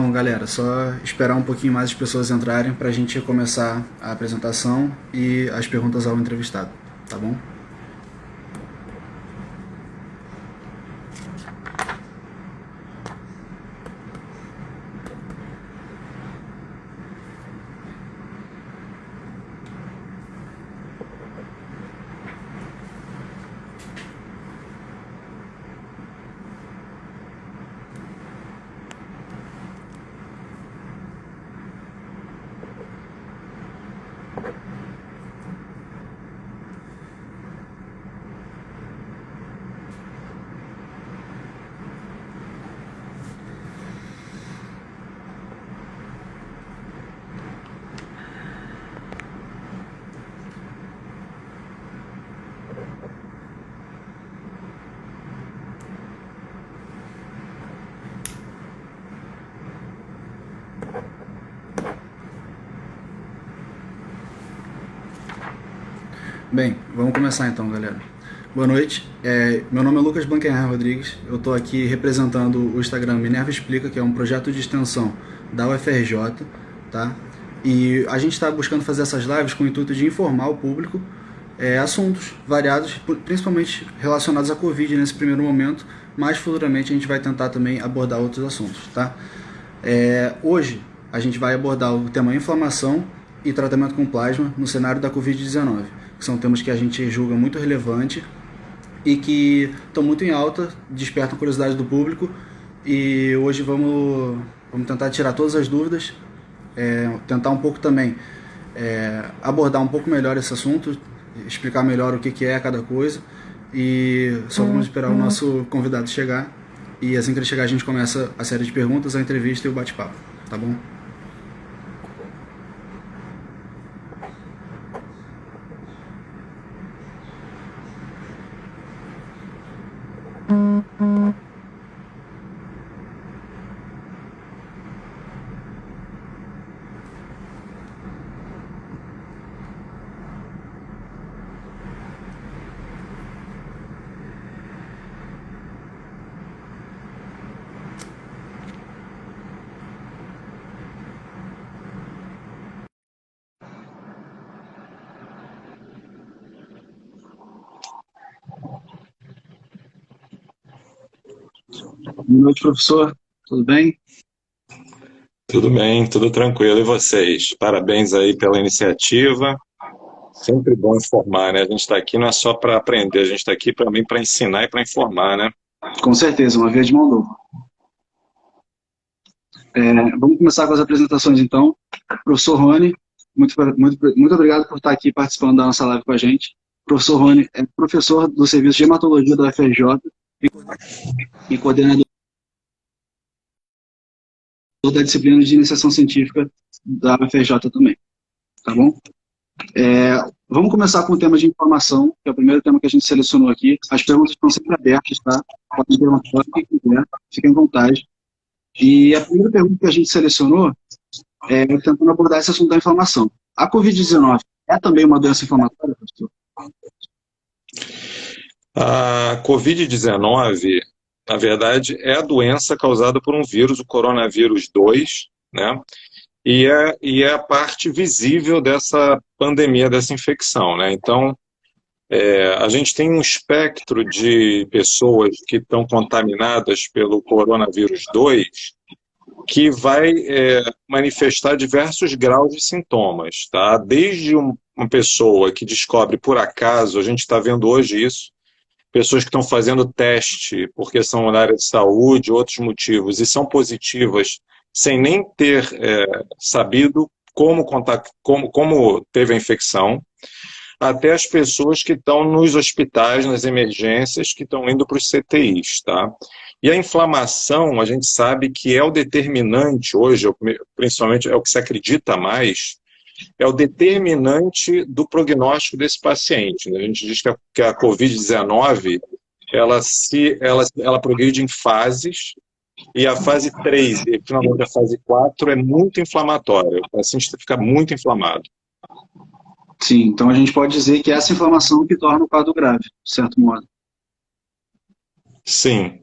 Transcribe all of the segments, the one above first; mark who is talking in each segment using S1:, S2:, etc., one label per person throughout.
S1: Então, galera, só esperar um pouquinho mais as pessoas entrarem para a gente começar a apresentação e as perguntas ao entrevistado, tá bom? Bem, vamos começar então, galera. Boa noite, meu nome é Lucas Blankenhar Rodrigues, eu estou aqui representando o Instagram Minerva Explica, que é um projeto de extensão da UFRJ, tá? E a gente está buscando fazer essas lives com o intuito de informar o público assuntos variados, principalmente relacionados à Covid nesse primeiro momento, mas futuramente a gente vai tentar também abordar outros assuntos, tá? Hoje a gente vai abordar o tema inflamação e tratamento com plasma no cenário da Covid-19, que são temas que a gente julga muito relevante e que estão muito em alta, despertam a curiosidade do público, e hoje vamos tentar tirar todas as dúvidas, tentar um pouco também abordar um pouco melhor esse assunto, explicar melhor o que é cada coisa, e só vamos esperar o nosso convidado chegar, e assim que ele chegar a gente começa a série de perguntas, a entrevista e o bate-papo, tá bom? Boa noite, professor. Tudo bem?
S2: Tudo bem, tudo tranquilo. E vocês? Parabéns aí pela iniciativa. Sempre bom informar, né? A gente está aqui não é só para aprender, a gente está aqui também para ensinar e para informar, né?
S1: Com certeza, uma via de mão dupla. Vamos começar com as apresentações então. Professor Rony, muito obrigado por estar aqui participando da nossa live com a gente. Professor Rony é professor do serviço de hematologia da UFRJ e coordenador da disciplina de iniciação científica da UFRJ também, tá bom? Vamos começar com o tema de informação, que é o primeiro tema que a gente selecionou aqui. As perguntas estão sempre abertas, tá? Podem perguntar o que quiser, fiquem à vontade. E a primeira pergunta que a gente selecionou tentando abordar esse assunto da inflamação. A Covid-19 é também uma doença inflamatória, professor?
S2: A Covid-19, na verdade, é a doença causada por um vírus, o coronavírus 2, né? E é a parte visível dessa pandemia, dessa infecção, né? Então, a gente tem um espectro de pessoas que estão contaminadas pelo coronavírus 2 que vai manifestar diversos graus de sintomas, tá? Desde uma pessoa que descobre por acaso, a gente está vendo hoje isso, pessoas que estão fazendo teste porque são na área de saúde, outros motivos, e são positivas sem nem ter sabido como teve a infecção, até as pessoas que estão nos hospitais, nas emergências, que estão indo para os CTIs, tá? E a inflamação, a gente sabe que é o determinante hoje, principalmente é o que se acredita mais, é o determinante do prognóstico desse paciente, né? A gente diz que a Covid-19, ela progride em fases, e a fase 3 e finalmente a fase 4 é muito inflamatória, o paciente fica muito inflamado.
S1: Sim, então a gente pode dizer que é essa inflamação que torna o quadro grave, de certo modo.
S2: Sim.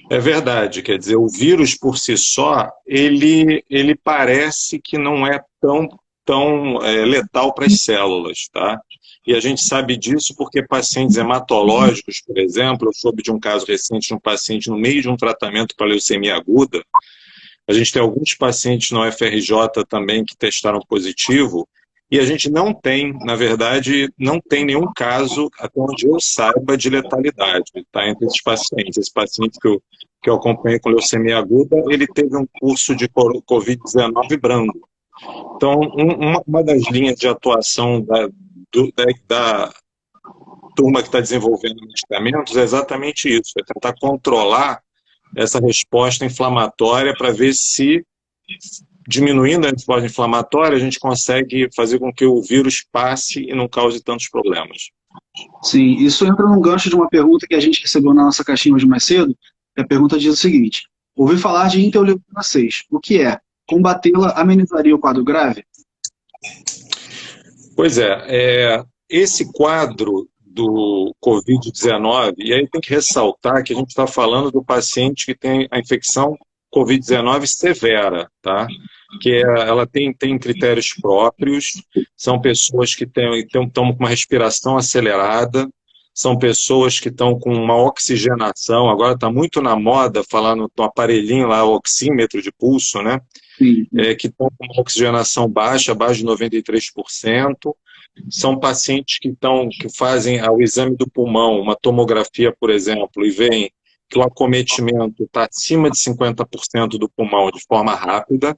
S2: É verdade, quer dizer, o vírus por si só, ele parece que não é tão letal para as células, tá? E a gente sabe disso porque pacientes hematológicos, por exemplo, eu soube de um caso recente de um paciente no meio de um tratamento para leucemia aguda. A gente tem alguns pacientes no UFRJ também que testaram positivo, e a gente não tem, na verdade, não tem nenhum caso, até onde eu saiba, de letalidade, tá, entre esses pacientes. Esse paciente que eu acompanhei com leucemia aguda, ele teve um curso de Covid-19 brando. Então, uma das linhas de atuação da turma que está desenvolvendo medicamentos é exatamente isso, é tentar controlar essa resposta inflamatória para ver se, diminuindo a resposta inflamatória, a gente consegue fazer com que o vírus passe e não cause tantos problemas.
S1: Sim, isso entra num gancho de uma pergunta que a gente recebeu na nossa caixinha hoje mais cedo. E a pergunta diz o seguinte: ouvi falar de interleucina 6. O que é? Combatê-la amenizaria o quadro grave?
S2: Pois esse quadro do Covid-19, e aí tem que ressaltar que a gente está falando do paciente que tem a infecção Covid-19 severa, tá? Ela tem critérios próprios, são pessoas que estão com uma respiração acelerada, são pessoas que estão com uma oxigenação, agora está muito na moda falar no aparelhinho lá, o oxímetro de pulso, né?
S1: Sim.
S2: Que estão com uma oxigenação baixa, abaixo de 93%. São pacientes que fazem o exame do pulmão, uma tomografia, por exemplo, e veem que o acometimento está acima de 50% do pulmão de forma rápida.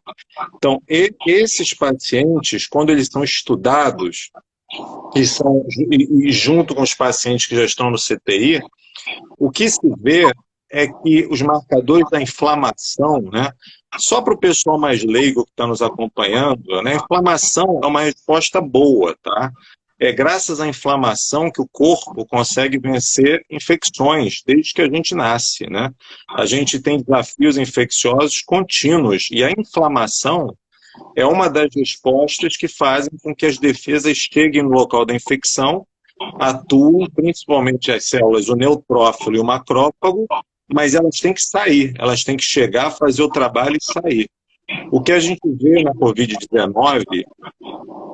S2: Então, esses pacientes, quando eles são estudados, e junto com os pacientes que já estão no CTI, o que se vê é que os marcadores da inflamação, né, só para o pessoal mais leigo que está nos acompanhando, né, a inflamação é uma resposta boa, tá? É graças à inflamação que o corpo consegue vencer infecções desde que a gente nasce, né? A gente tem desafios infecciosos contínuos e a inflamação é uma das respostas que fazem com que as defesas cheguem no local da infecção, atuam principalmente as células, o neutrófilo e o macrófago, mas elas têm que sair, elas têm que chegar, fazer o trabalho e sair. O que a gente vê na Covid-19,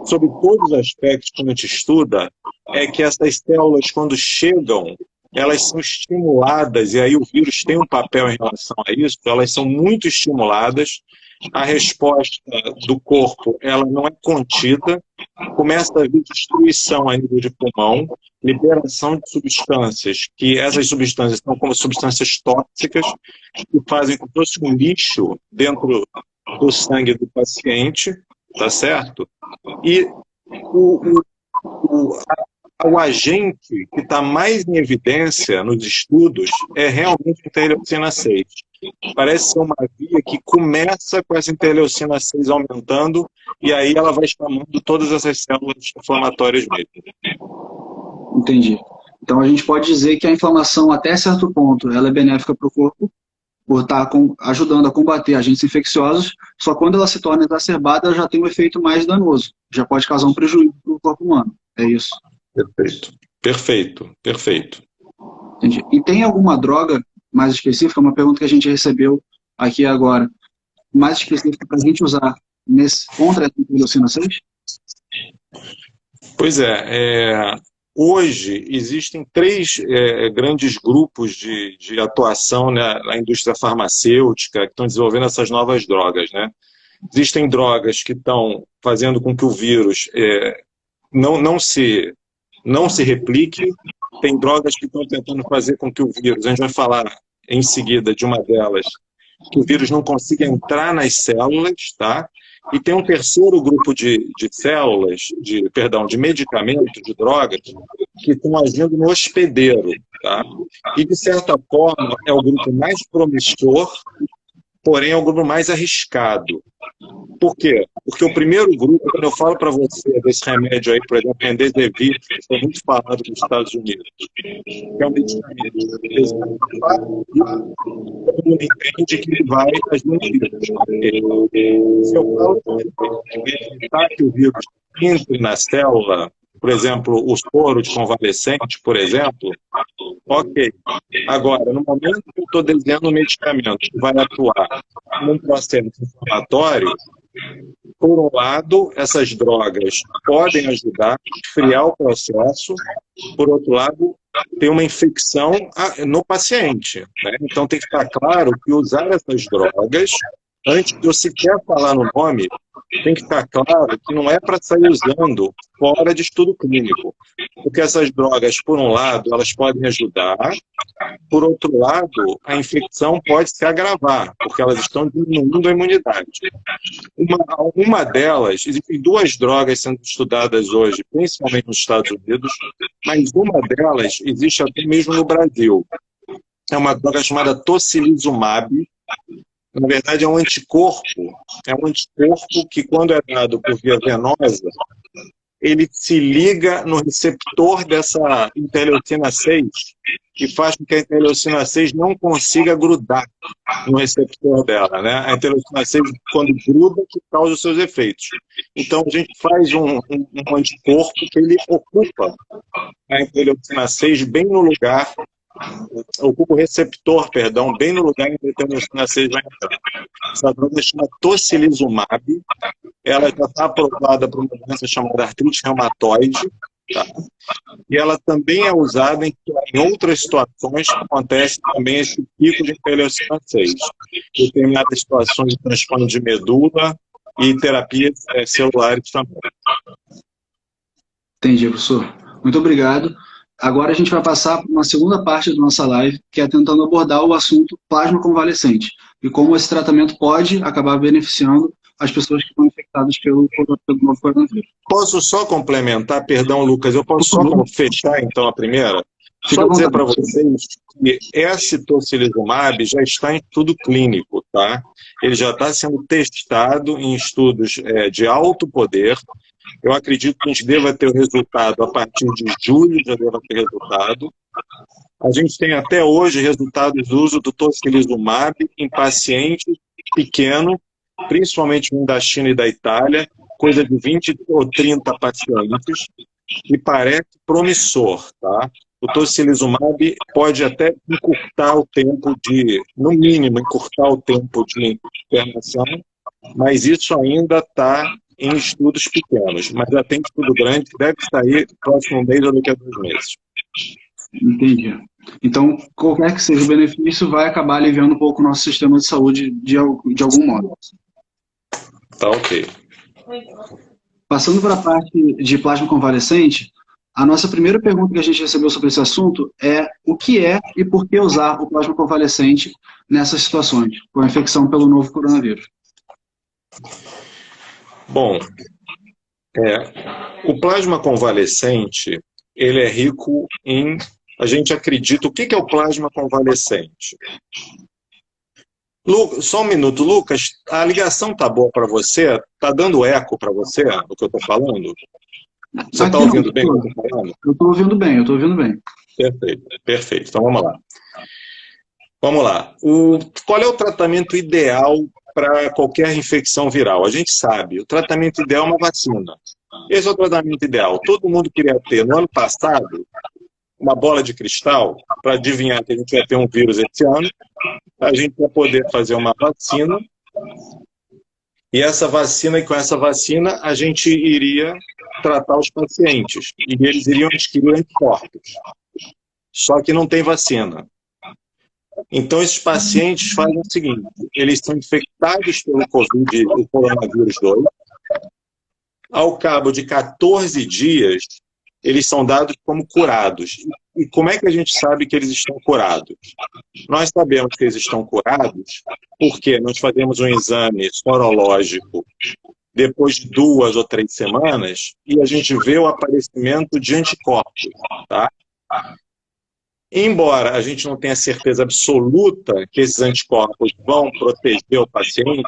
S2: sobre todos os aspectos que a gente estuda, é que essas células, quando chegam, elas são estimuladas, e aí o vírus tem um papel em relação a isso, elas são muito estimuladas, a resposta do corpo ela não é contida, começa a haver destruição a nível de pulmão, liberação de substâncias, que essas substâncias são como substâncias tóxicas, que fazem como se fosse um lixo dentro do sangue do paciente, tá certo? E o agente que está mais em evidência nos estudos é realmente a interleucina 6. Parece ser uma via que começa com essa interleucina 6 aumentando e aí ela vai chamando todas essas células inflamatórias mesmo.
S1: Entendi. Então a gente pode dizer que a inflamação, até certo ponto, ela é benéfica para o corpo, por estar ajudando a combater agentes infecciosos, só quando ela se torna exacerbada, ela já tem um efeito mais danoso. Já pode causar um prejuízo para o corpo humano. É isso.
S2: Perfeito. Perfeito. Perfeito.
S1: Entendi. E tem alguma droga mais específica, uma pergunta que a gente recebeu aqui agora, mais específica para a gente usar contra a interleucina 6?
S2: Pois hoje existem três grandes grupos de atuação, né, na indústria farmacêutica que estão desenvolvendo essas novas drogas, né? Existem drogas que estão fazendo com que o vírus não se replique, tem drogas que estão tentando fazer com que o vírus, a gente vai falar em seguida de uma delas, que o vírus não consiga entrar nas células, tá? E tem um terceiro grupo de células, de medicamentos, de drogas, que estão agindo no hospedeiro, tá? E, de certa forma, é o grupo mais promissor, porém é o grupo mais arriscado. Por quê? Porque o primeiro grupo, quando eu falo para você desse remédio aí, por exemplo, Remdesivir, que foi muito falado nos Estados Unidos, que é um medicamento que todo mundo entende que ele vai agir no vírus. Se eu falo para evitar que o vírus entre na célula, por exemplo, o soro de convalescente, por exemplo, ok. Agora, no momento que eu estou desenhando um medicamento que vai atuar num processo inflamatório, por um lado, essas drogas podem ajudar a esfriar o processo, por outro lado, tem uma infecção no paciente, né? Então tem que ficar claro que usar essas drogas, antes de eu sequer falar no nome, tem que ficar claro que não é para sair usando fora de estudo clínico. Porque essas drogas, por um lado, elas podem ajudar, por outro lado, a infecção pode se agravar, porque elas estão diminuindo a imunidade. Uma delas, existem duas drogas sendo estudadas hoje, principalmente nos Estados Unidos, mas uma delas existe até mesmo no Brasil. É uma droga chamada tocilizumab. Na verdade, é um anticorpo que, quando é dado por via venosa, ele se liga no receptor dessa interleucina 6 e faz com que a interleucina 6 não consiga grudar no receptor dela, né? A interleucina 6, quando gruda, que causa os seus efeitos. Então, a gente faz um anticorpo que ele ocupa a interleucina 6 bem no lugar, ocupa o receptor, perdão, bem no lugar em que a interleucina 6 vai entrar. Essa droga chama tocilizumab, ela já está aprovada para uma doença chamada artrite reumatoide, tá? E ela também é usada em outras situações que acontece também esse pico de interleucina 6, em determinadas situações de transplante de medula e terapias celulares também.
S1: Entendi, professor. Muito obrigado. Agora a gente vai passar para uma segunda parte da nossa live, que é tentando abordar o assunto plasma convalescente e como esse tratamento pode acabar beneficiando as pessoas que estão infectadas pelo novo coronavírus.
S2: Posso só complementar? Perdão, Lucas, eu posso só fechar então a primeira? Só dizer para vocês que esse tocilizumab já está em estudo clínico, tá? Ele já está sendo testado em estudos de alto poder. Eu acredito que a gente deva ter o resultado a partir de julho, já deva ter resultado. A gente tem até hoje resultados do uso do tocilizumab em pacientes pequenos, principalmente da China e da Itália, coisa de 20 ou 30 pacientes, e parece promissor, tá? O tocilizumab pode até encurtar o tempo no mínimo, encurtar o tempo de internação, mas isso ainda está em estudos pequenos, mas já tem estudo grande que deve sair no próximo mês ou daqui a 2 meses.
S1: Entendi. Então, qualquer que seja o benefício, vai acabar aliviando um pouco o nosso sistema de saúde de algum modo.
S2: Tá ok.
S1: Passando para a parte de plasma convalescente, a nossa primeira pergunta que a gente recebeu sobre esse assunto é o que é e por que usar o plasma convalescente nessas situações, com a infecção pelo novo coronavírus.
S2: Bom, o plasma convalescente, ele é rico em, a gente acredita, o que é o plasma convalescente? Só um minuto, Lucas, a ligação tá boa para você? Tá dando eco para você, o que eu estou falando? Você está ouvindo bem o que eu estou falando?
S1: Eu estou ouvindo bem.
S2: Perfeito. Então vamos lá. Vamos lá. Qual é o tratamento ideal para qualquer infecção viral? A gente sabe, o tratamento ideal é uma vacina. Esse é o tratamento ideal. Todo mundo queria ter, no ano passado, uma bola de cristal para adivinhar que a gente vai ter um vírus esse ano. A gente vai poder fazer uma vacina. E com essa vacina, a gente iria tratar os pacientes. E eles iriam adquirir anticorpos. Só que não tem vacina. Então, esses pacientes fazem o seguinte: eles são infectados pelo o coronavírus 2. Ao cabo de 14 dias, eles são dados como curados. E como é que a gente sabe que eles estão curados? Nós sabemos que eles estão curados porque nós fazemos um exame sorológico depois de 2 ou 3 semanas e a gente vê o aparecimento de anticorpos, tá? Embora a gente não tenha certeza absoluta que esses anticorpos vão proteger o paciente,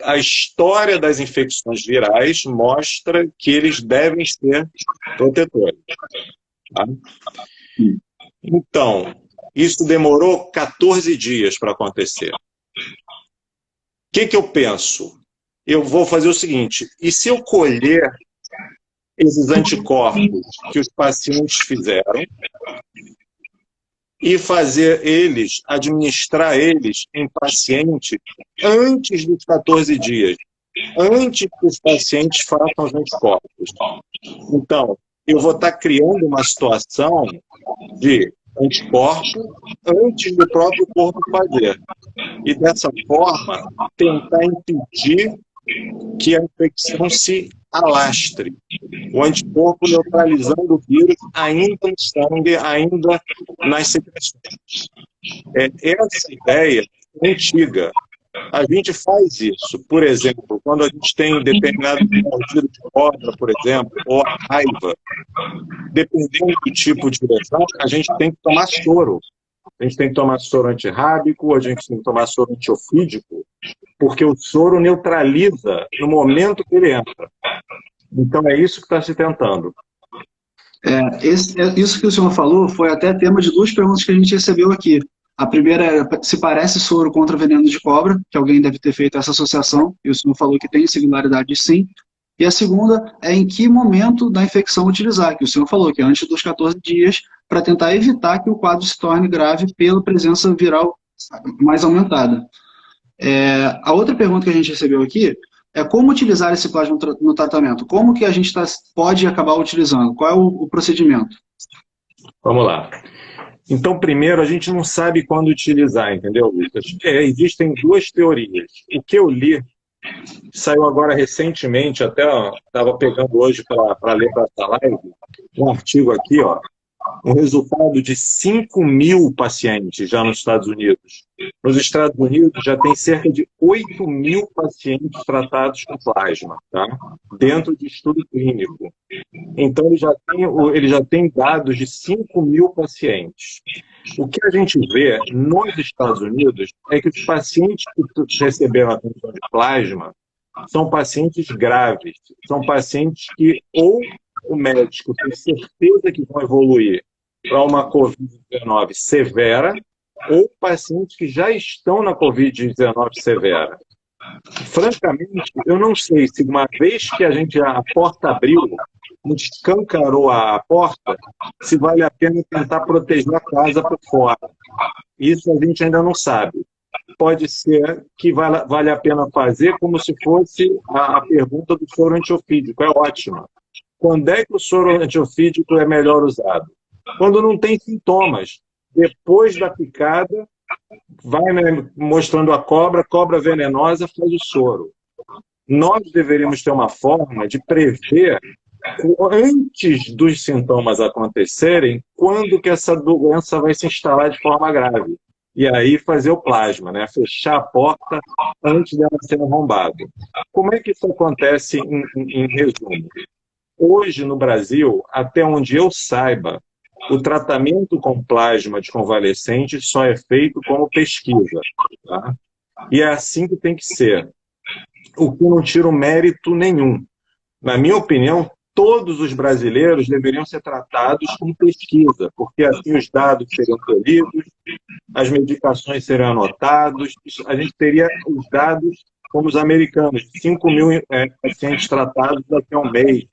S2: a história das infecções virais mostra que eles devem ser protetores. Tá? Então, isso demorou 14 dias para acontecer. O que eu penso? Eu vou fazer o seguinte: e se eu colher esses anticorpos que os pacientes fizeram e administrar eles em pacientes antes dos 14 dias, antes que os pacientes façam os anticorpos. Então, eu vou estar criando uma situação de anticorpo antes do próprio corpo fazer. E dessa forma, tentar impedir que a infecção se alastre. O anticorpo neutralizando o vírus ainda no sangue, ainda nas secreções. Essa ideia é antiga. A gente faz isso, por exemplo, quando a gente tem determinado mordido de cobra, por exemplo, ou a raiva, dependendo do tipo de lesão, a gente tem que tomar soro. A gente tem que tomar soro antirrábico, a gente tem que tomar soro antiofídico, porque o soro neutraliza no momento que ele entra. Então é isso que está se tentando.
S1: Isso que o senhor falou foi até tema de duas perguntas que a gente recebeu aqui. A primeira é se parece soro contra veneno de cobra, que alguém deve ter feito essa associação, e o senhor falou que tem similaridade sim. E a segunda é em que momento da infecção utilizar, que o senhor falou que é antes dos 14 dias, para tentar evitar que o quadro se torne grave pela presença viral mais aumentada. A outra pergunta que a gente recebeu aqui é como utilizar esse plasma no tratamento? Como que a gente pode acabar utilizando? Qual é o procedimento?
S2: Vamos lá. Então, primeiro, a gente não sabe quando utilizar, entendeu, Lucas? Existem duas teorias. O que eu li, saiu agora recentemente, até estava pegando hoje para ler para essa live, um artigo aqui, ó, um resultado de 5.000 pacientes já nos Estados Unidos. Nos Estados Unidos já tem cerca de 8.000 pacientes tratados com plasma, tá? Dentro de estudo clínico. Então ele já tem dados de 5.000 pacientes. O que a gente vê nos Estados Unidos é que os pacientes que receberam a transfusão de plasma são pacientes graves, são pacientes que ou o médico tem certeza que vão evoluir para uma Covid-19 severa, ou pacientes que já estão na Covid-19 severa. Francamente, eu não sei se uma vez que a porta abriu, a gente escancarou a porta, se vale a pena tentar proteger a casa por fora. Isso a gente ainda não sabe. Pode ser que vale a pena fazer como se fosse a pergunta do soro antiofídico. É ótima. Quando é que o soro antiofídico é melhor usado? Quando não tem sintomas. Depois da picada, vai mostrando a cobra venenosa, faz o soro. Nós deveríamos ter uma forma de prever, antes dos sintomas acontecerem, quando que essa doença vai se instalar de forma grave. E aí fazer o plasma, né? Fechar a porta antes dela ser arrombada. Como é que isso acontece em resumo? Hoje, no Brasil, até onde eu saiba, o tratamento com plasma de convalescente só é feito como pesquisa. Tá? E é assim que tem que ser. O que não tira mérito nenhum. Na minha opinião, todos os brasileiros deveriam ser tratados com pesquisa, porque assim os dados seriam colhidos, as medicações seriam anotadas, a gente teria os dados como os americanos, 5.000 pacientes tratados daqui a um mês.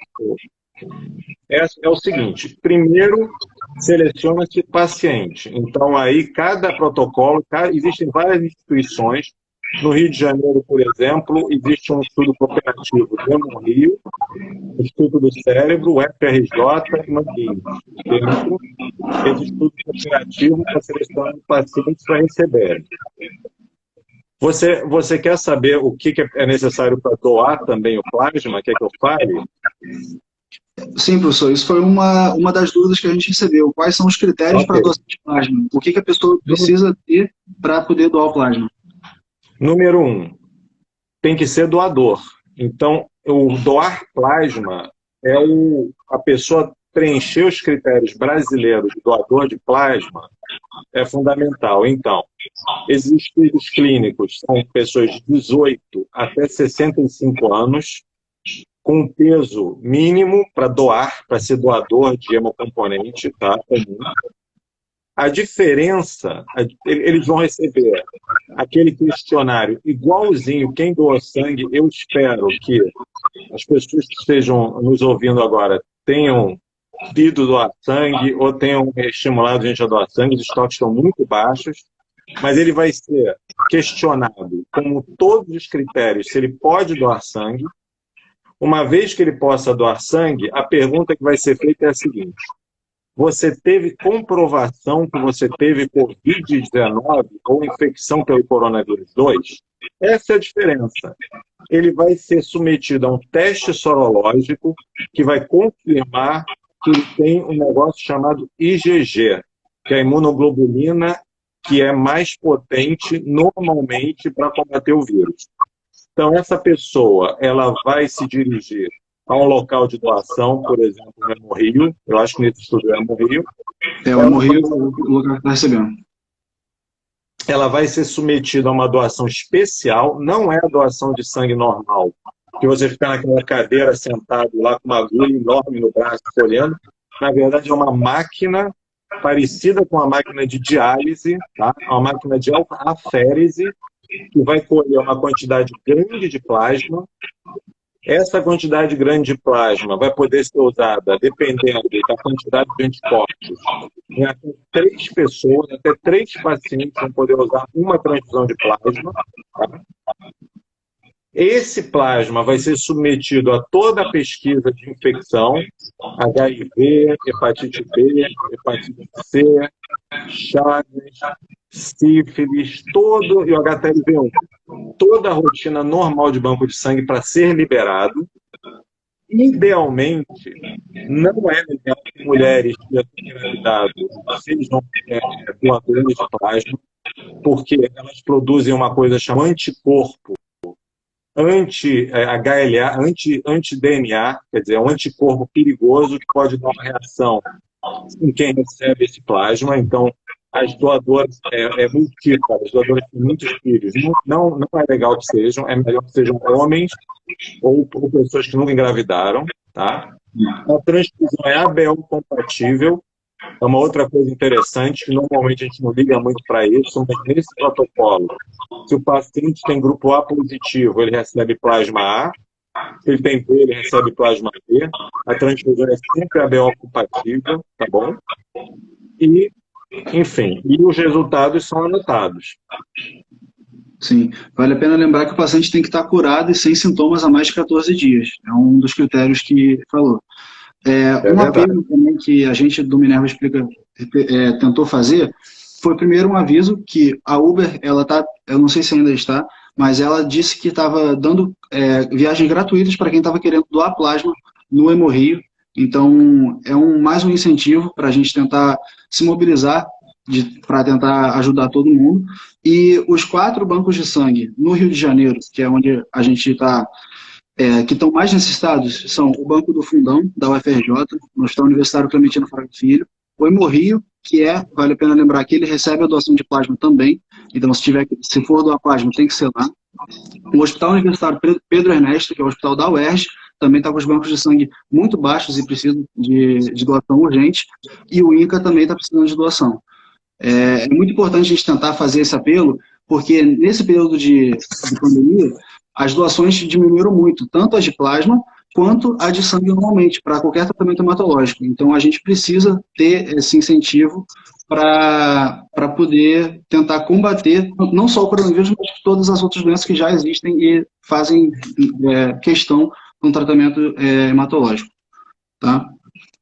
S2: É o seguinte, primeiro seleciona-se paciente. Então aí cada protocolo, existem várias instituições. No Rio de Janeiro, por exemplo, existe um estudo cooperativo do Rio, o Instituto do Cérebro, o FRJ e Manguinhos. Dentro desse estudo cooperativo para selecionar pacientes para receber. Você quer saber o que é necessário para doar também o plasma? Quer que eu fale?
S1: Sim, professor, isso foi uma das dúvidas que a gente recebeu. Quais são os critérios para doação de plasma? O que a pessoa precisa ter para poder doar o plasma?
S2: Número 1, tem que ser doador. Então, o doar plasma é a pessoa preencher os critérios brasileiros de doador de plasma é fundamental. Então, existem estudos clínicos, são pessoas de 18 até 65 anos, com peso mínimo para doar, para ser doador de hemocomponente, tá? Comum. A diferença, eles vão receber aquele questionário igualzinho. Quem doou sangue, eu espero que as pessoas que estejam nos ouvindo agora tenham ido doar sangue ou tenham estimulado a gente a doar sangue. Os estoques estão muito baixos, mas ele vai ser questionado como todos os critérios se ele pode doar sangue. Uma vez que ele possa doar sangue, a pergunta que vai ser feita é a seguinte: você teve comprovação que você teve Covid-19 ou infecção pelo coronavírus 2? Essa é a diferença. Ele vai ser submetido a um teste sorológico que vai confirmar que ele tem um negócio chamado IgG, que é a imunoglobulina que é mais potente normalmente para combater o vírus. Então, essa pessoa ela vai se dirigir a um local de doação, por exemplo, no Hemorrio. Eu acho que nesse estudo é Hemorrio.
S1: O Hemorrio é o lugar que está recebendo.
S2: Ela vai ser submetida a uma doação especial, não é a doação de sangue normal, que você fica naquela cadeira sentado lá com uma agulha enorme no braço olhando. Na verdade, é uma máquina parecida com a máquina de diálise, tá? Uma máquina de aférese, que vai colher uma quantidade grande de plasma. Essa quantidade grande de plasma vai poder ser usada, dependendo da quantidade de anticorpos, em até 3 pessoas, até 3 pacientes vão poder usar uma transfusão de plasma. Tá? Esse plasma vai ser submetido a toda a pesquisa de infecção, HIV, hepatite B, hepatite C, Chagas, sífilis, todo, e o HTLV1. Toda a rotina normal de banco de sangue para ser liberado. Idealmente, não é legal que mulheres que já têm engravidado sejam doadoras de plasma, porque elas produzem uma coisa chamada anticorpo, anti-HLA, anti-DNA, quer dizer, é um anticorpo perigoso que pode dar uma reação em quem recebe esse plasma. Então, as doadoras multíplas, as doadoras têm muitos filhos. Não é legal que sejam, é melhor que sejam homens ou pessoas que nunca engravidaram. Tá? A transfusão é ABO compatível, é uma outra coisa interessante, que normalmente a gente não liga muito para isso, mas nesse protocolo, se o paciente tem grupo A positivo, ele recebe plasma A, se ele tem B, ele recebe plasma B, a transfusão é sempre ABO compatível, tá bom? E, enfim, e os resultados são anotados.
S1: Sim, vale a pena lembrar que o paciente tem que estar curado e sem sintomas há mais de 14 dias. É um dos critérios que falou. Um apelo também que a gente do Minerva Explica tentou fazer foi primeiro um aviso que a Uber, eu não sei se ainda está, mas ela disse que estava dando viagens gratuitas para quem estava querendo doar plasma no Hemorrio. Então, mais um incentivo para a gente tentar se mobilizar para tentar ajudar todo mundo. E os 4 bancos de sangue no Rio de Janeiro, que é onde a gente está, que estão mais necessitados, são o Banco do Fundão, da UFRJ, no Hospital Universitário Clementino Fraga Filho, o Hemorrio, que vale a pena lembrar que ele recebe a doação de plasma também, então se for doar plasma tem que ser lá. O Hospital Universitário Pedro Ernesto, que é o hospital da UERJ, também está com os bancos de sangue muito baixos e precisa de doação urgente, e o INCA também está precisando de doação. É muito importante a gente tentar fazer esse apelo, porque nesse período de pandemia, as doações diminuíram muito, tanto as de plasma quanto a de sangue normalmente, para qualquer tratamento hematológico. Então, a gente precisa ter esse incentivo para poder tentar combater não só o coronavírus, mas todas as outras doenças que já existem e fazem questão no tratamento hematológico. Tá?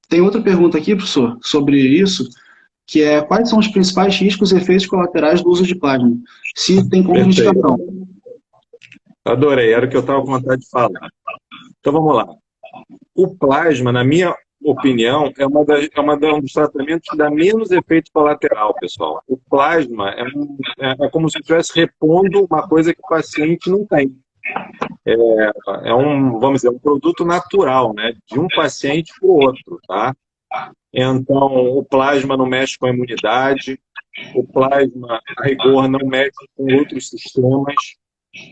S1: Tem outra pergunta aqui, professor, sobre isso, que é quais são os principais riscos e efeitos colaterais do uso de plasma? Se tem contraindicação.
S2: Adorei, era o que eu estava com vontade de falar. Então vamos lá. O plasma, na minha opinião, é um dos tratamentos que dá menos efeito colateral, pessoal. O plasma é como se estivesse repondo uma coisa que o paciente não tem. Vamos dizer, um produto natural, né? De um paciente para o outro, tá? Então, o plasma não mexe com a imunidade, o plasma, a rigor, não mexe com outros sistemas,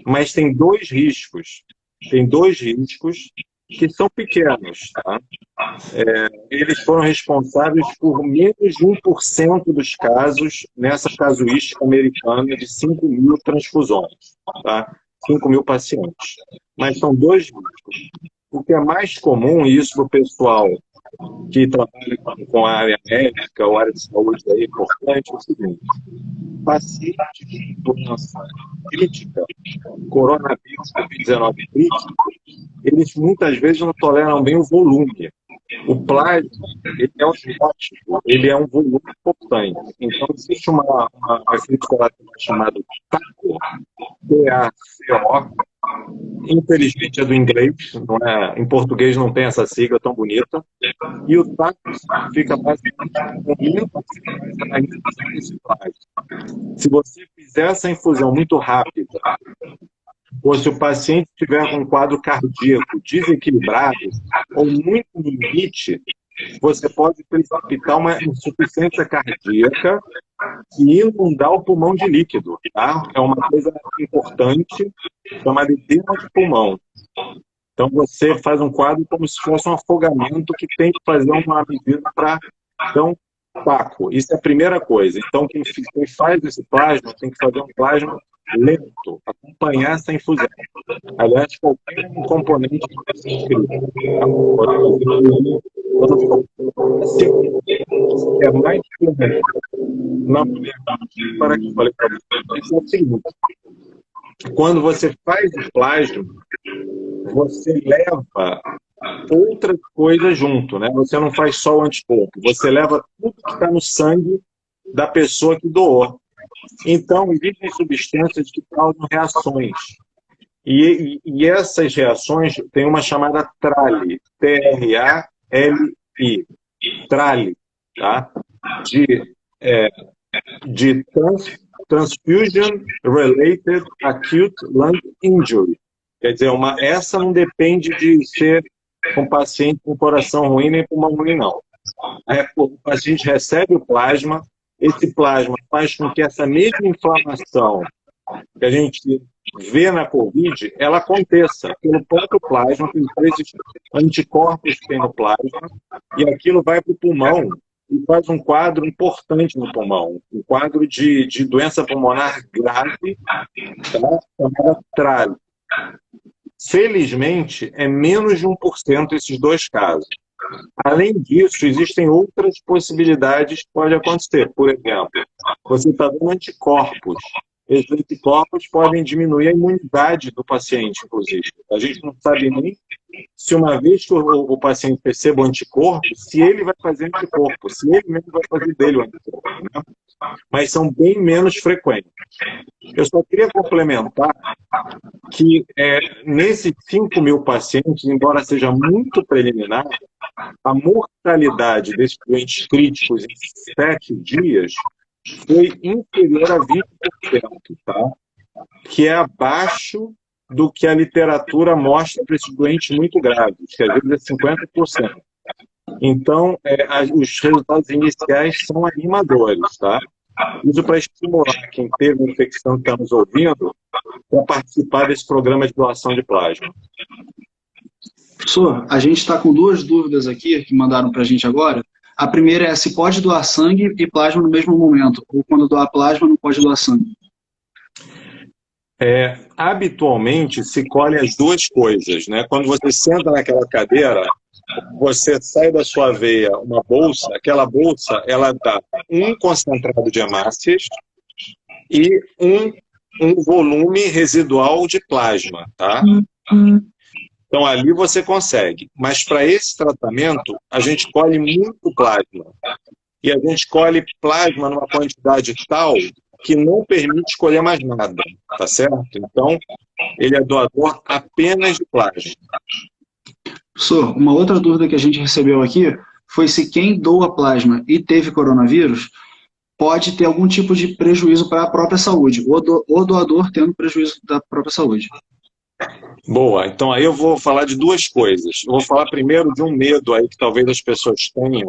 S2: mas tem 2 riscos. Tem 2 riscos que são pequenos, tá? Eles foram responsáveis por menos de 1% dos casos nessa casuística americana de 5 mil transfusões, tá? 5 mil pacientes. Mas são dois riscos. O que é mais comum, e isso para o pessoal que trabalha com a área médica ou área de saúde aí, é importante, é o seguinte: pacientes de doença crítica, coronavírus, Covid-19 crítico, eles muitas vezes não toleram bem o volume. O plasma, ele é osmótico, ele é um volume importante. Então, existe um efeito colateral chamado TACO, T-A-C-O, infelizmente é do inglês, não é, em português não tem essa sigla tão bonita, e o TACO fica basicamente com a infusão desse plasma. Se você fizer essa infusão muito rápida, ou se o paciente tiver um quadro cardíaco desequilibrado ou muito no limite, você pode precipitar uma insuficiência cardíaca e inundar o pulmão de líquido, tá? É uma coisa importante, chamada edema de pulmão. Então você faz um quadro como se fosse um afogamento que tem que fazer uma medida para... Então, TACO, isso é a primeira coisa. Então, quem faz esse plasma tem que fazer um plasma lento, acompanhar essa infusão. Aliás, qualquer componente que você inscreva, é mais comum na mulher para que eu falei para você, é o seguinte: quando você faz o plasma, você leva outras coisas junto, né? Você não faz só o anticorpo, você leva tudo que está no sangue da pessoa que doou. Então, existem substâncias que causam reações. E essas reações têm uma chamada TRALI, T-R-A-L-I, TRALI, tá? De Transfusion Related Acute Lung Injury. Quer dizer, essa não depende de ser um paciente com coração ruim nem pulmão ruim, não. O paciente recebe o plasma, esse plasma faz com que essa mesma inflamação que a gente vê na Covid, ela aconteça pelo próprio plasma, pelos esses anticorpos que tem no plasma, e aquilo vai para o pulmão e faz um quadro importante no pulmão, um quadro de doença pulmonar grave, tá? Chamada TRAL. Felizmente, é menos de 1% esses dois casos. Além disso, existem outras possibilidades que podem acontecer. Por exemplo, você está dando anticorpos. Esses anticorpos podem diminuir a imunidade do paciente, inclusive. A gente não sabe nem se uma vez que o paciente receba o anticorpo, se ele vai fazer anticorpo, se ele mesmo vai fazer dele o anticorpo, né? Mas são bem menos frequentes. Eu só queria complementar que nesses 5 mil pacientes, embora seja muito preliminar, a mortalidade desses doentes críticos em 7 dias foi inferior a 20%, tá? Que é abaixo do que a literatura mostra para esses doentes muito graves, que às vezes é 50%. Então, os resultados iniciais são animadores, tá? Isso para estimular quem teve infecção que está nos ouvindo para participar desse programa de doação de plasma.
S1: Professor, a gente está com 2 dúvidas aqui que mandaram para a gente agora. A primeira é se pode doar sangue e plasma no mesmo momento, ou quando doar plasma não pode doar sangue.
S2: Habitualmente se colhe as duas coisas, né? Quando você senta naquela cadeira, você sai da sua veia uma bolsa, aquela bolsa ela dá um concentrado de hemácias e um volume residual de plasma, tá? Então ali você consegue, mas para esse tratamento a gente colhe muito plasma e a gente colhe plasma numa quantidade tal que não permite escolher mais nada, tá certo? Então, ele é doador apenas de plasma.
S1: Professor, uma outra dúvida que a gente recebeu aqui foi se quem doa plasma e teve coronavírus pode ter algum tipo de prejuízo para a própria saúde, o doador tendo prejuízo da própria saúde.
S2: Boa, então aí eu vou falar de 2 coisas. Eu vou falar primeiro de um medo aí que talvez as pessoas tenham.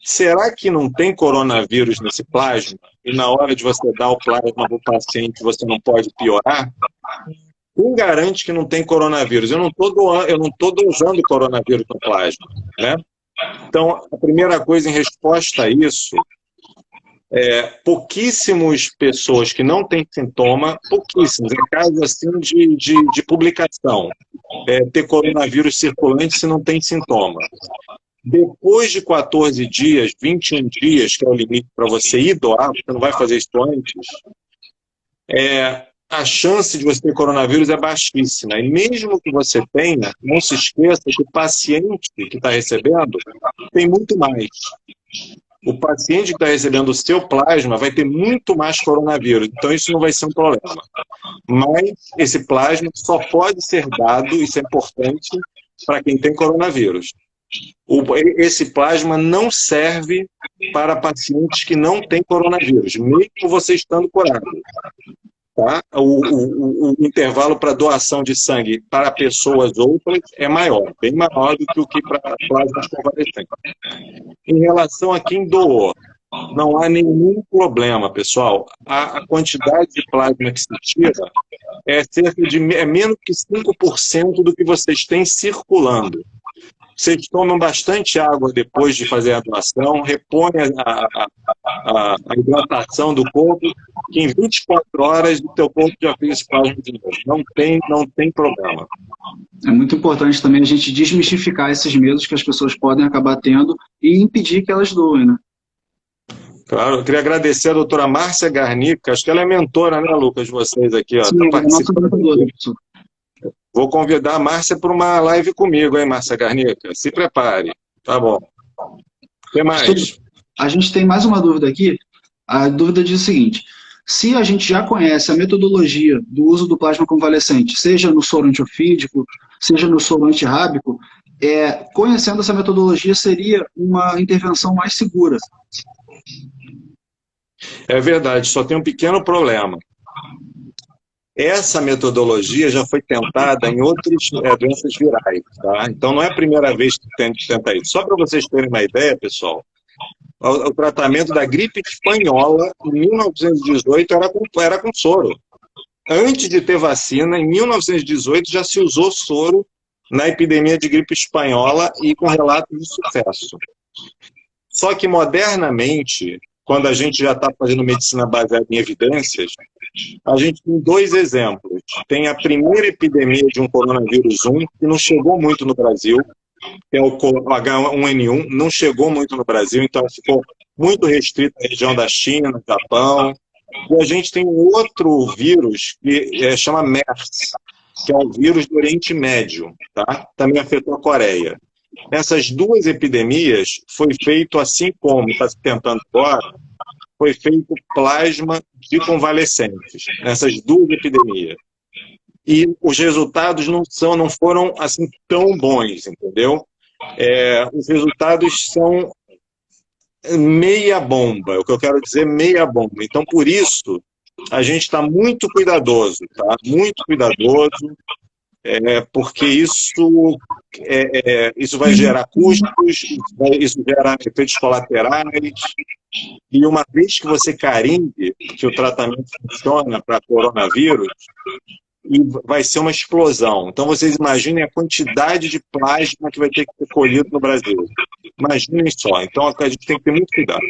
S2: Será que não tem coronavírus nesse plasma? E na hora de você dar o plasma para o paciente, você não pode piorar? Quem garante que não tem coronavírus? Eu não estou dosando coronavírus no plasma, né? Então, a primeira coisa em resposta a isso pouquíssimas pessoas que não têm sintoma, pouquíssimos, em caso assim de publicação, ter coronavírus circulante se não tem sintoma. Depois de 14 dias, 21 dias, que é o limite para você ir doar, você não vai fazer isso antes, a chance de você ter coronavírus é baixíssima. E mesmo que você tenha, não se esqueça que o paciente que está recebendo tem muito mais. O paciente que está recebendo o seu plasma vai ter muito mais coronavírus, então isso não vai ser um problema. Mas esse plasma só pode ser dado, isso é importante, para quem tem coronavírus. Esse plasma não serve para pacientes que não têm coronavírus, mesmo você estando curado. Tá? O intervalo para doação de sangue para pessoas outras é maior, bem maior do que o que para plasmas convalescentes. Em relação a quem doou, não há nenhum problema, pessoal. A quantidade de plasma que se tira é menos que 5% do que vocês têm circulando. Vocês tomam bastante água depois de fazer a doação, repõe a hidratação do corpo, que em 24 horas o teu corpo já fez esse plasma de novo. Não tem problema.
S1: É muito importante também a gente desmistificar esses medos que as pessoas podem acabar tendo e impedir que elas doem, né?
S2: Claro, eu queria agradecer a doutora Márcia Garnica, acho que ela é mentora, né, Lucas, de vocês aqui, ó.
S1: Sim,
S2: Tá
S1: é nossa orientadora, professor.
S2: Vou convidar a Márcia para uma live comigo, hein, Márcia Garnica? Se prepare. Tá bom. O que mais?
S1: A gente tem mais uma dúvida aqui. A dúvida diz o seguinte: se a gente já conhece a metodologia do uso do plasma convalescente, seja no soro antiofídico, seja no soro antirrábico, conhecendo essa metodologia seria uma intervenção mais segura.
S2: É verdade, só tem um pequeno problema. Essa metodologia já foi tentada em outras doenças virais, tá? Então não é a primeira vez que tenta isso. Só para vocês terem uma ideia, pessoal, o tratamento da gripe espanhola em 1918 era com soro. Antes de ter vacina, em 1918 já se usou soro na epidemia de gripe espanhola e com relatos de sucesso. Só que modernamente, quando a gente já está fazendo medicina baseada em evidências, a gente tem dois exemplos. Tem a primeira epidemia de um coronavírus 1, que não chegou muito no Brasil, que é o H1N1, não chegou muito no Brasil, então ficou muito restrito à região da China, Japão. E a gente tem um outro vírus que chama MERS, que é o vírus do Oriente Médio, tá? Também afetou a Coreia. Essas duas epidemias foi feito, assim como está se tentando agora, foi feito plasma de convalescentes, nessas duas epidemias. E os resultados não foram assim tão bons, entendeu? Os resultados são meia bomba, o que eu quero dizer, meia bomba. Então, por isso, a gente está muito cuidadoso, tá? Muito cuidadoso, porque isso vai gerar custos, isso gera efeitos colaterais, e uma vez que você carimbe que o tratamento funciona para coronavírus, e vai ser uma explosão. Então, vocês imaginem a quantidade de plasma que vai ter que ser colhido no Brasil. Imaginem só. Então, a gente tem que ter muito cuidado.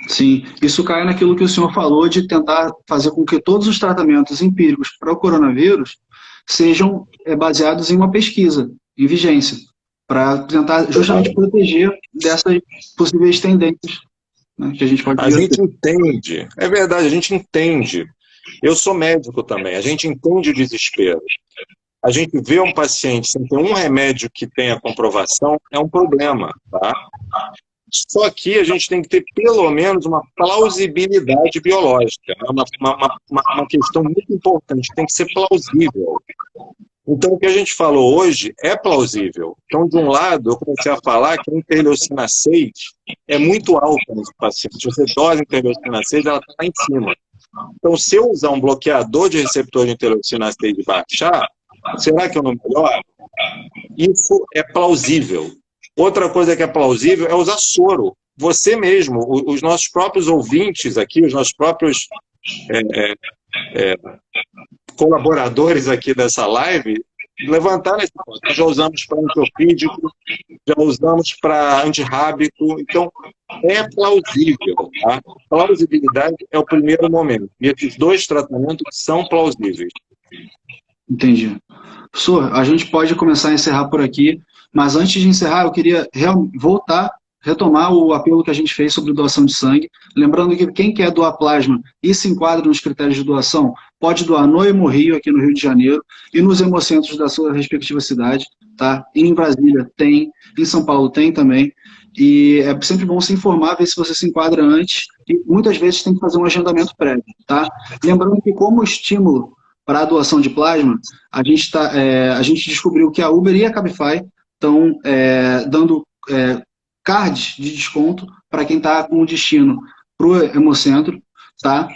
S1: Sim, isso cai naquilo que o senhor falou de tentar fazer com que todos os tratamentos empíricos para o coronavírus sejam baseados em uma pesquisa, em vigência, para tentar justamente proteger dessas possíveis tendências, né, que a gente pode ver.
S2: A gente entende, é verdade, a gente entende. Eu sou médico também, a gente entende o desespero. A gente vê um paciente sem ter um remédio que tenha comprovação, é um problema, tá? Só que a gente tem que ter pelo menos uma plausibilidade biológica, né? Uma questão muito importante, tem que ser plausível. Então, o que a gente falou hoje é plausível. Então, de um lado, eu comecei a falar que a interleucina 6 é muito alta nesse paciente. Se você dosa interleucina 6, ela está lá em cima. Então, se eu usar um bloqueador de receptor de interleucina 6 e baixar, será que eu não melhoro? Isso é plausível. Outra coisa que é plausível é usar soro. Você mesmo, os nossos próprios ouvintes aqui, os nossos próprios colaboradores aqui dessa live levantaram esse ponto. Nós já usamos para antiofídico, já usamos para antirrábico, então é plausível. Tá? Plausibilidade é o primeiro momento. E esses dois tratamentos são plausíveis.
S1: Entendi. Professor, a gente pode começar a encerrar por aqui, mas antes de encerrar, eu queria retomar o apelo que a gente fez sobre doação de sangue. Lembrando que quem quer doar plasma e se enquadra nos critérios de doação, pode doar no Hemorrio, aqui no Rio de Janeiro, e nos hemocentros da sua respectiva cidade. Tá? Em Brasília tem, em São Paulo tem também. E é sempre bom se informar, ver se você se enquadra antes, e muitas vezes tem que fazer um agendamento prévio. Tá? Lembrando que, como estímulo para a doação de plasma, a gente descobriu que a Uber e a Cabify estão dando cards de desconto para quem está com destino para o Hemocentro, tá?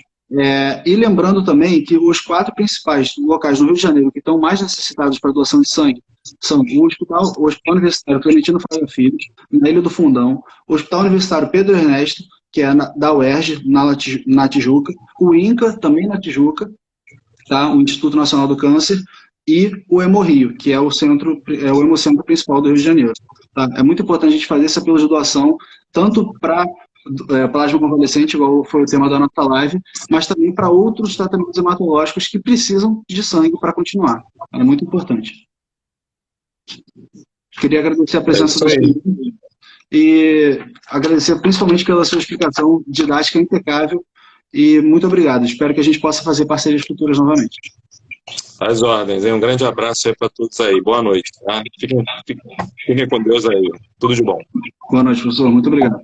S1: E lembrando também que os 4 principais locais no Rio de Janeiro que estão mais necessitados para doação de sangue são o Hospital Universitário Clementino Fraga Filho, na Ilha do Fundão, o Hospital Universitário Pedro Ernesto, que é da UERJ, na Tijuca, o INCA, também na Tijuca, tá? O Instituto Nacional do Câncer, e o Hemorrio, que é o hemocentro principal do Rio de Janeiro. Tá? É muito importante a gente fazer esse apelo de doação, tanto para plasma convalescente, igual foi o tema da nossa live, mas também para outros tratamentos hematológicos que precisam de sangue para continuar. É muito importante. Queria agradecer a presença do senhor e agradecer principalmente pela sua explicação didática impecável, e muito obrigado. Espero que a gente possa fazer parcerias futuras novamente.
S2: As ordens, hein? Um grande abraço aí para todos aí. Boa noite. Tá? Fiquem com Deus aí. Tudo de bom.
S1: Boa noite, professor. Muito obrigado.